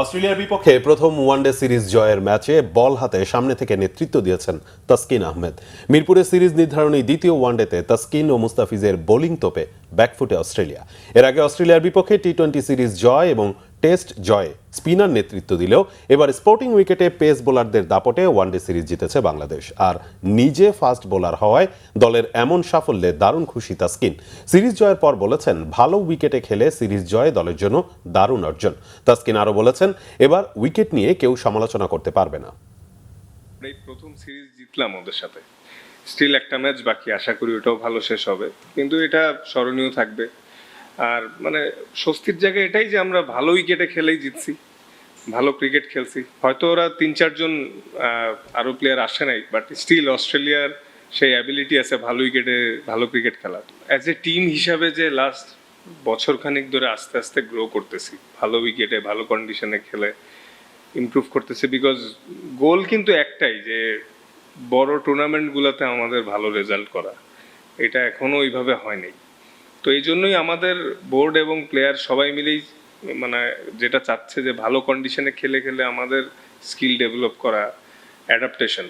অস্ট্রেলিয়ার বিপক্ষে প্রথম ওয়ানডে সিরিজ জয়ের ম্যাচে বল হাতে সামনে থেকে নেতৃত্ব দিয়েছেন তাসকিন আহমেদ। মিরপুরে সিরিজ নির্ধারণী দ্বিতীয় ওয়ানডেতে তাসকিন ও মুস্তাফিজের বোলিং তোপে ব্যাকফুটে অস্ট্রেলিয়া। এর আগে অস্ট্রেলিয়ার বিপক্ষে টি-20 সিরিজ জয় এবং টেস্ট জয়ে স্পিনার নেতৃত্ব দিলেও এবার স্পোর্টিং উইকেটে পেস বোলারদের দাপটে ওয়ানডে সিরিজ জিতেছে বাংলাদেশ। আর নিজে ফাস্ট বোলার হওয়ায় দলের এমন সাফল্যে দারুণ খুশি তাসকিন। সিরিজ জয়ের পর বলেছেন, ভালো উইকেটে খেলে সিরিজ জয় দলের জন্য দারুণ অর্জন। তাসকিন আরও বলেছেন, এবার উইকেট নিয়ে কেউ সমালোচনা করতে পারবে না। এই প্রথম সিরিজ জিতলাম ওদের সাথে, স্টিল একটা ম্যাচ বাকি, আশা করি ওটাও ভালো শেষ হবে, কিন্তু এটা স্মরণীয় থাকবে। আর মানে স্বস্তির জায়গা এটাই যে আমরা ভালো উইকেটে খেলেই জিতছি, ভালো ক্রিকেট খেলছি। হয়তো ওরা 3-4 জন আরো প্লেয়ার আসে নাই, বাট স্টিল অস্ট্রেলিয়ার সেই অ্যাবিলিটি আছে ভালো উইকেটে ভালো ক্রিকেট খেলার। অ্যাজ এ টিম হিসাবে যে লাস্ট বছরখানিক ধরে আস্তে আস্তে গ্রো করতেছি, ভালো উইকেটে ভালো কন্ডিশনে খেলে ইমপ্রুভ করতেছে। বিকজ গোল কিন্তু একটাই, যে বড় টুর্নামেন্টগুলোতে আমাদের ভালো রেজাল্ট করা। এটা এখনো ওইভাবে হয়নি। তো এই জন্যই আমাদের বোর্ড এবং প্লেয়ার সবাই মিলেই মানে যেটা চাচ্ছে যে ভালো কন্ডিশনে খেলে খেলে আমাদের স্কিল ডেভেলপ করা, অ্যাডাপ্টেশন।